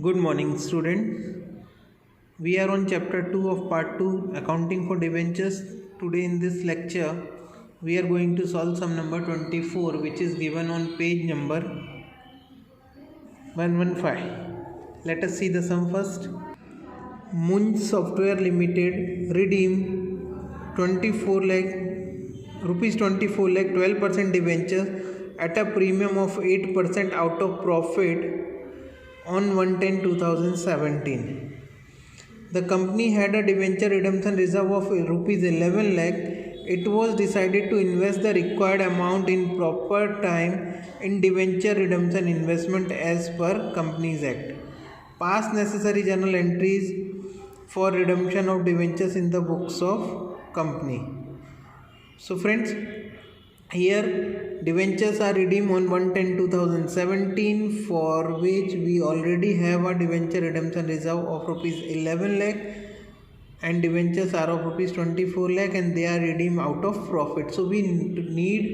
Good morning, student. We are on chapter 2 of part 2 accounting for debentures. Today in this lecture we are going to solve sum number 24, which is given on page number 115. Let us see the sum first. Munj Software Limited redeem 24 lakh rupees 24 lakh 12% debentures at a premium of 8% out of profit on 1/10/2017. The company had a debenture redemption reserve of rupees 11 lakh. It was decided to invest the required amount in proper time in debenture redemption investment as per Companies Act. Pass necessary journal entries for redemption of debentures in the books of company. So friends, here debentures are redeemed on 1/10/2017, for which we already have a debenture redemption reserve of rupees 11 lakh and debentures are of rupees 24 lakh and they are redeemed out of profit. So we need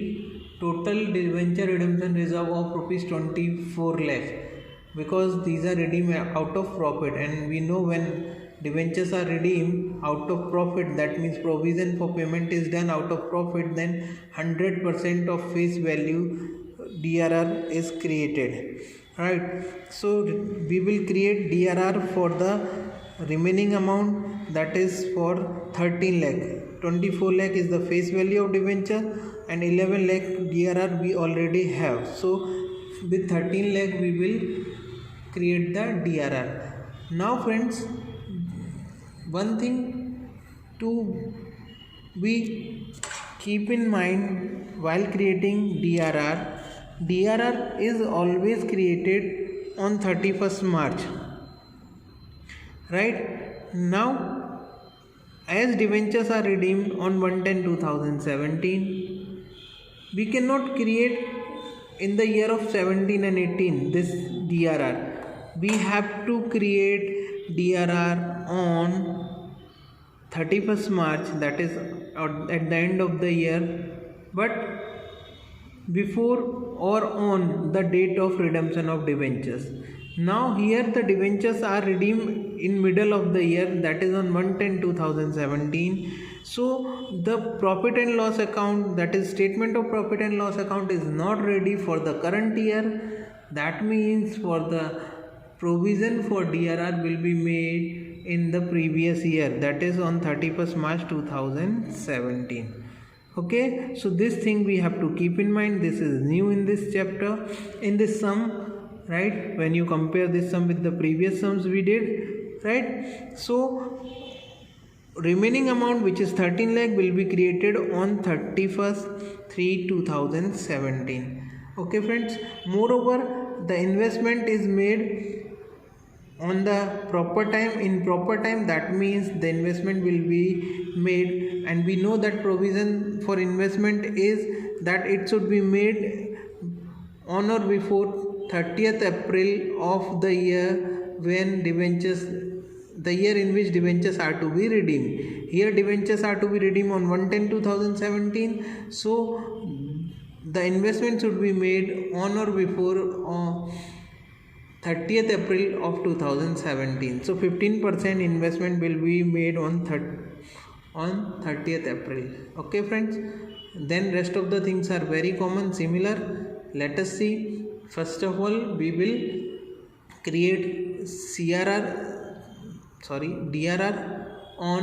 total debenture redemption reserve of rupees 24 lakh because these are redeemed out of profit, and we know when debentures are redeemed out of profit, that means provision for payment is done out of profit, then 100% of face value DRR is created, right? So we will create DRR for the remaining amount, that is for 13 lakh. 24 lakh is the face value of debenture and 11 lakh DRR we already have. So with 13 lakh we will create the DRR. Now friends, one thing to be keep in mind while creating DRR is always created on 31st March, right? Now as debentures are redeemed on 1/10/2017, we cannot create in the year of 17 and 18 this DRR. We have to create DRR on 31st March, that is at the end of the year, but before or on the date of redemption of debentures. Now here the debentures are redeemed in middle of the year, that is on 1/10/2017. So the profit and loss account, that is statement of profit and loss account, is not ready for the current year. That means for the provision for DRR will be made in the previous year, that is on 31st March 2017. Okay, so this thing we have to keep in mind. This is new in this chapter, in this sum, right? When you compare this sum with the previous sums we did, right? So remaining amount, which is 13 lakh, will be created on 31st/3/2017. okay friends, moreover the investment is made on the proper time, in proper time, that means the investment will be made, and we know that provision for investment is that it should be made on or before 30th April of the year when debentures, the year in which debentures are to be redeemed. Here debentures are to be redeemed on 1/10/2017, so the investment should be made on or before 30th April of 2017. So 15% investment will be made on 30th April. Okay friends, then rest of the things are very common, similar. Let us see. First of all, we will create DRR on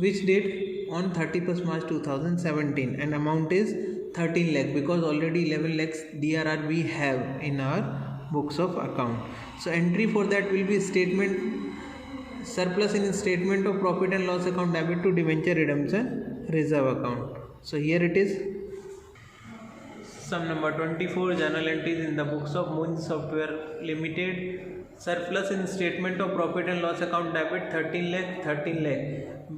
which date? On 31st March 2017, and amount is 13 lakh because already 11 lakhs DRR we have in our books of account. So entry for that will be statement surplus in statement of profit and loss account debit to debenture redemption reserve account. So here it is. Sum number 24, journal entries in the books of Munj Software Limited. Surplus in statement of profit and loss account debit 13 lakh,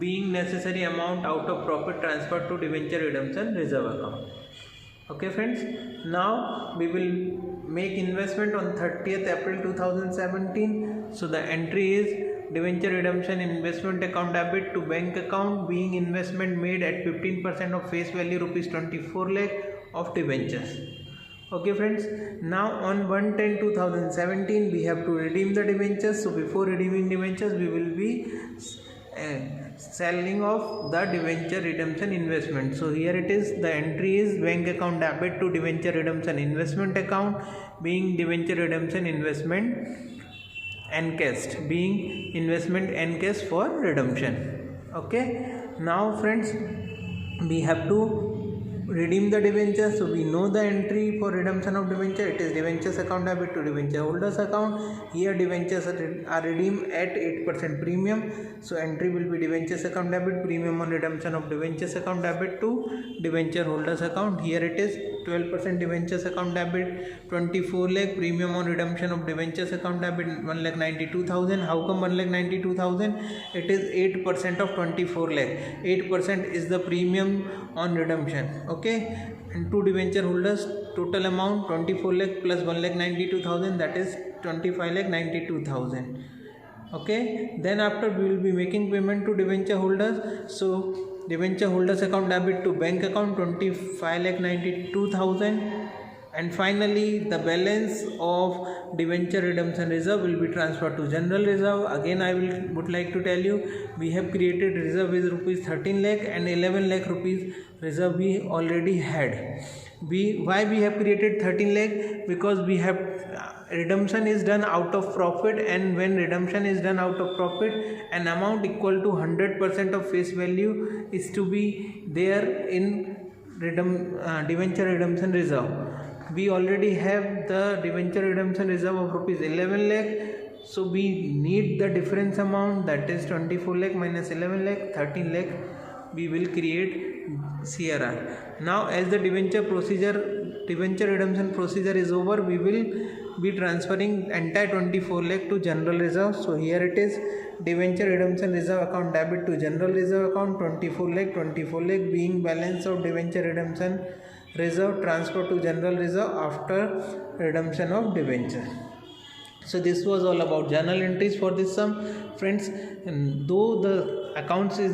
being necessary amount out of profit transferred to debenture redemption reserve account. Okay friends, now we will make investment on 30th April 2017. So the entry is debenture redemption investment account debit to bank account, being investment made at 15% of face value rupees 24 lakh of debentures. Okay friends, now on 1/10/2017 we have to redeem the debentures. So before redeeming debentures we will be selling off the debenture redemption investment. So here it is, the entry is bank account debit to debenture redemption investment account, being debenture redemption investment encased, being investment encased for redemption. Okay, now friends, we have to redeem the debenture. So we know the entry for redemption of debenture, it is debentures account debit to debenture holders account. Here debentures are redeemed at 8% premium. So entry will be debentures account debit, premium on redemption of debentures account debit to debenture holders account. Here it is 12% debentures account debit, 24 lakh premium on redemption of debentures account debit, 1,92,000. How come 1,92,000? It is 8% of 24 lakh. 8% is the premium on redemption. Okay, and two debenture holders, total amount 24 lakh plus 1,92,000, that is 25,92,000. Okay, then after we will be making payment to debenture holders. So debenture holders account debit to bank account 25,92,000, and finally the balance of debenture redemption reserve will be transferred to general reserve. Again I would like to tell you, we have created reserve with rupees 13 lakh and 11 lakh rupees reserve we already had. Why we have created 13 lakh? Because we have redemption is done out of profit, and when redemption is done out of profit, an amount equal to 100% of face value is to be there in debenture redemption reserve. We already have the debenture redemption reserve of rupees 11 lakh. So we need the difference amount, that is 24 lakh minus 11 lakh, 13 lakh we will create CRR. Now as the debenture redemption procedure is over, we will be transferring entire 24 lakh to general reserve. So here it is, debenture redemption reserve account debit to general reserve account 24 lakh being balance of debenture redemption reserve transfer to general reserve after redemption of debenture. So this was all about journal entries for this sum friends. And though the accounts is